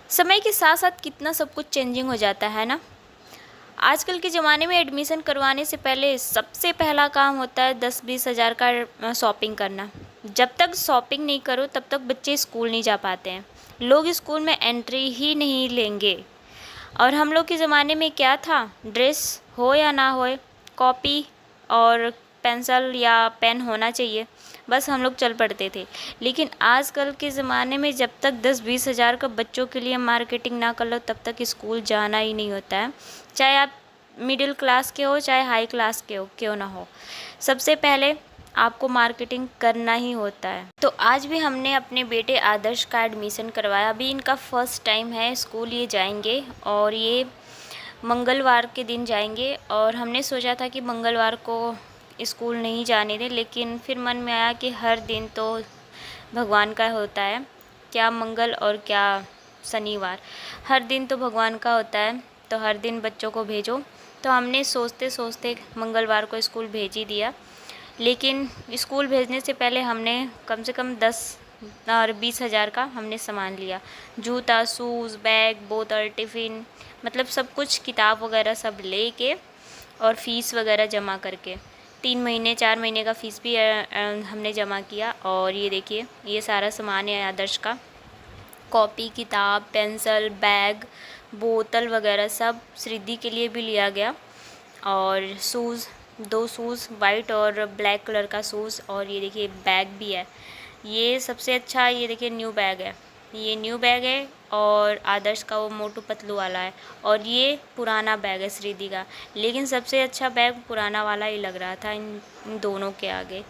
समय के साथ साथ कितना सब कुछ चेंजिंग हो जाता है ना। आजकल के ज़माने में एडमिशन करवाने से पहले सबसे पहला काम होता है 10-20 हज़ार का शॉपिंग करना। जब तक शॉपिंग नहीं करो तब तक बच्चे स्कूल नहीं जा पाते हैं। लोग स्कूल में एंट्री ही नहीं लेंगे। और हम लोग के ज़माने में क्या था, ड्रेस हो या ना हो, कॉपी और पेंसिल या पेन होना चाहिए, बस हम लोग चल पड़ते थे। लेकिन आजकल के ज़माने में जब तक 10-20 हज़ार का बच्चों के लिए मार्केटिंग ना कर लो तब तक स्कूल जाना ही नहीं होता है। चाहे आप मिडिल क्लास के हो चाहे हाई क्लास के हो, क्यों ना हो, सबसे पहले आपको मार्केटिंग करना ही होता है। तो आज भी हमने अपने बेटे आदर्श का एडमिशन करवाया। अभी इनका फर्स्ट टाइम है, स्कूल ये जाएंगे और ये मंगलवार के दिन जाएंगे। और हमने सोचा था कि मंगलवार को स्कूल नहीं जाने दें, लेकिन फिर मन में आया कि हर दिन तो भगवान का होता है, क्या मंगल और क्या शनिवार, हर दिन तो भगवान का होता है, तो हर दिन बच्चों को भेजो। तो हमने सोचते सोचते मंगलवार को स्कूल भेज ही दिया। लेकिन स्कूल भेजने से पहले हमने कम से कम 10 और 20 हज़ार का हमने सामान लिया। जूता, शूज़, बैग, बोतल, टिफ़िन, मतलब सब कुछ, किताब वगैरह सब ले के और फ़ीस वगैरह जमा करके 3 महीने 4 महीने का फ़ीस भी हमने जमा किया। और ये देखिए, ये सारा सामान है आदर्श का, कॉपी, किताब, पेंसिल, बैग, बोतल वगैरह सब श्रीदी के लिए भी लिया गया। और शूज़, 2 शूज़, वाइट और ब्लैक कलर का शूज़। और ये देखिए बैग भी है, ये सबसे अच्छा, ये देखिए न्यू बैग है, ये न्यू बैग है। और आदर्श का वो मोटू पतलू वाला है। और ये पुराना बैग है श्रीदी का, लेकिन सबसे अच्छा बैग पुराना वाला ही लग रहा था इन दोनों के आगे।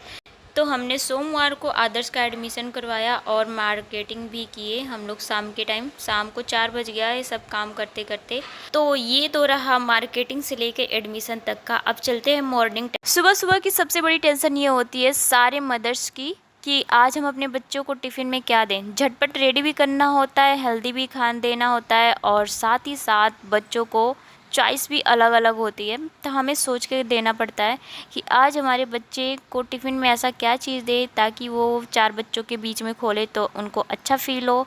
तो हमने सोमवार को आदर्श का एडमिशन करवाया और मार्केटिंग भी किए हम लोग शाम के टाइम। शाम को 4 बज गया ये सब काम करते करते। तो ये तो रहा मार्केटिंग से लेके एडमिशन तक का। अब चलते हैं मॉर्निंग टाइम। सुबह सुबह की सबसे बड़ी टेंशन ये होती है सारे मदर्स की कि आज हम अपने बच्चों को टिफ़िन में क्या दें। झटपट रेडी भी करना होता है, हेल्दी भी खाना देना होता है, और साथ ही साथ बच्चों को चॉइस भी अलग अलग होती है। तो हमें सोच के देना पड़ता है कि आज हमारे बच्चे को टिफ़िन में ऐसा क्या चीज़ दे ताकि वो 4 बच्चों के बीच में खोले तो उनको अच्छा फ़ील हो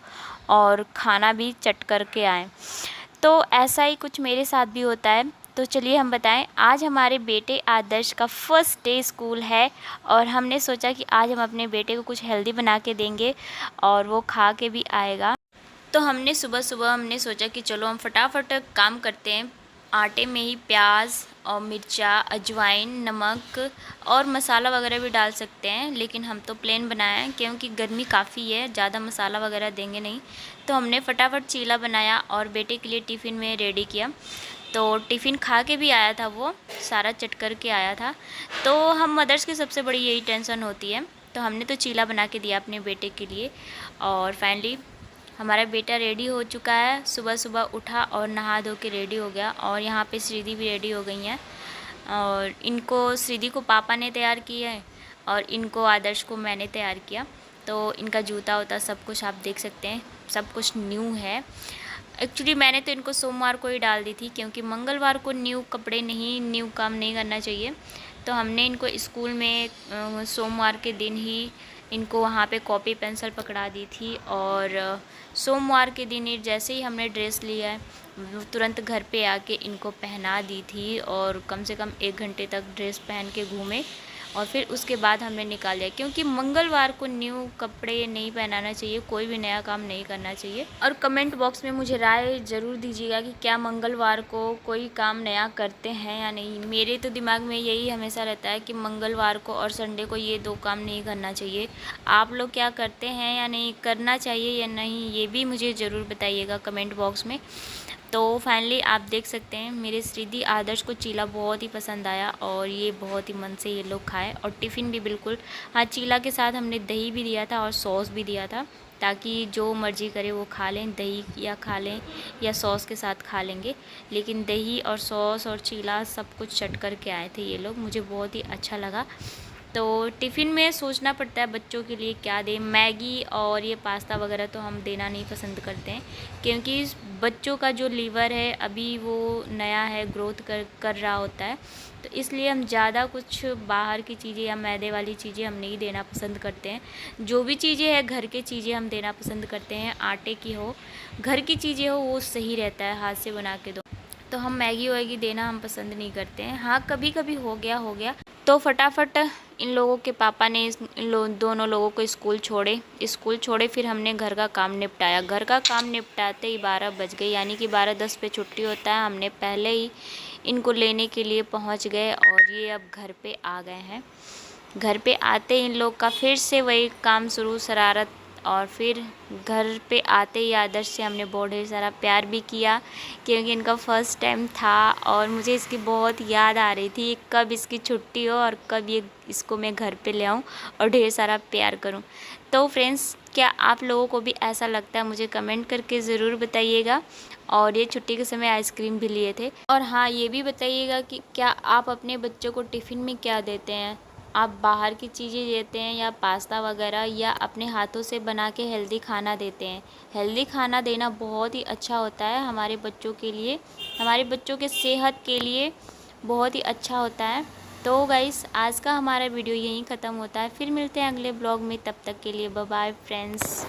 और खाना भी चट कर के आए। तो ऐसा ही कुछ मेरे साथ भी होता है। तो चलिए हम बताएं, आज हमारे बेटे आदर्श का फर्स्ट डे स्कूल है और हमने सोचा कि आज हम अपने बेटे को कुछ हेल्दी बना के देंगे और वो खा के भी आएगा। तो हमने सुबह सुबह हमने सोचा कि चलो हम फटाफट काम करते हैं। आटे में ही प्याज और मिर्चा, अजवाइन, नमक और मसाला वगैरह भी डाल सकते हैं, लेकिन हम तो प्लेन बनाया है क्योंकि गर्मी काफ़ी है, ज़्यादा मसाला वगैरह देंगे नहीं। तो हमने फटाफट चीला बनाया और बेटे के लिए टिफ़िन में रेडी किया। तो टिफ़िन खा के भी आया था, वो सारा चट कर के आया था। तो हम मदर्स की सबसे बड़ी यही टेंशन होती है। तो हमने तो चीला बना के दिया अपने बेटे के लिए। और फाइनली हमारा बेटा रेडी हो चुका है, सुबह सुबह उठा और नहा धो के रेडी हो गया। और यहाँ पे श्रीदी भी रेडी हो गई हैं। और इनको, श्रीदी को पापा ने तैयार किया है और इनको आदर्श को मैंने तैयार किया। तो इनका जूता होता सब कुछ आप देख सकते हैं, सब कुछ न्यू है। एक्चुअली मैंने तो इनको सोमवार को ही डाल दी थी क्योंकि मंगलवार को न्यू कपड़े नहीं, न्यू काम नहीं करना चाहिए। तो हमने इनको स्कूल में सोमवार के दिन ही इनको वहाँ पे कॉपी पेंसिल पकड़ा दी थी। और सोमवार के दिन ही जैसे ही हमने ड्रेस लिया है तुरंत घर पे आके इनको पहना दी थी और कम से कम 1 घंटे तक ड्रेस पहन के घूमे। और फिर उसके बाद हमने निकाल दिया क्योंकि मंगलवार को न्यू कपड़े नहीं पहनाना चाहिए, कोई भी नया काम नहीं करना चाहिए। और कमेंट बॉक्स में मुझे राय ज़रूर दीजिएगा कि क्या मंगलवार को कोई काम नया करते हैं या नहीं। मेरे तो दिमाग में यही हमेशा रहता है कि मंगलवार को और संडे को ये 2 काम नहीं करना चाहिए। आप लोग क्या करते हैं या नहीं, करना चाहिए या नहीं, ये भी मुझे ज़रूर बताइएगा कमेंट बॉक्स में। तो फाइनली आप देख सकते हैं मेरे श्रीदी आदर्श को चीला बहुत ही पसंद आया और ये बहुत ही मन से ये लोग खाए। और टिफ़िन भी बिल्कुल, हाँ, चीला के साथ हमने दही भी दिया था और सॉस भी दिया था ताकि जो मर्ज़ी करे वो खा लें, दही या खा लें या सॉस के साथ खा लेंगे। लेकिन दही और सॉस और चीला सब कुछ चट कर के आए थे ये लोग, मुझे बहुत ही अच्छा लगा। तो टिफ़िन में सोचना पड़ता है बच्चों के लिए क्या दें। मैगी और ये पास्ता वगैरह तो हम देना नहीं पसंद करते हैं, क्योंकि बच्चों का जो लीवर है अभी वो नया है, ग्रोथ कर रहा होता है, तो इसलिए हम ज़्यादा कुछ बाहर की चीज़ें या मैदे वाली चीज़ें हम नहीं देना पसंद करते हैं। जो भी चीज़ें हैं घर की चीज़ें हम देना पसंद करते हैं, आटे की हो, घर की चीज़ें हो, वो सही रहता है, हाथ से बना के दो। तो हम मैगी वैगी देना हम पसंद नहीं करते हैं। हाँ, कभी कभी हो गया तो फटाफट इन लोगों के पापा ने दोनों लोगों को स्कूल छोड़े, फिर हमने घर का काम निपटाया। घर का काम निपटाते ही 12 बज गए, यानी कि 12:10 पे छुट्टी होता है। हमने पहले ही इनको लेने के लिए पहुंच गए और ये अब घर पे आ गए हैं। घर पे आते ही इन लोग का फिर से वही काम शुरू, शरारत। और फिर घर पे आते ही आदर्श से हमने बहुत ढेर सारा प्यार भी किया, क्योंकि इनका फ़र्स्ट टाइम था और मुझे इसकी बहुत याद आ रही थी, कब इसकी छुट्टी हो और कब ये इसको मैं घर पे ले आऊँ और ढेर सारा प्यार करूँ। तो फ्रेंड्स, क्या आप लोगों को भी ऐसा लगता है? मुझे कमेंट करके ज़रूर बताइएगा। और ये छुट्टी के समय आइसक्रीम भी लिए थे। और हाँ, ये भी बताइएगा कि क्या आप अपने बच्चों को टिफ़िन में क्या देते हैं? आप बाहर की चीज़ें देते हैं या पास्ता वगैरह, या अपने हाथों से बना के हेल्दी खाना देते हैं? हेल्दी खाना देना बहुत ही अच्छा होता है हमारे बच्चों के लिए, हमारे बच्चों के सेहत के लिए बहुत ही अच्छा होता है। तो गाइस, आज का हमारा वीडियो यहीं ख़त्म होता है। फिर मिलते हैं अगले ब्लॉग में, तब तक के लिए बाय बाय फ्रेंड्स।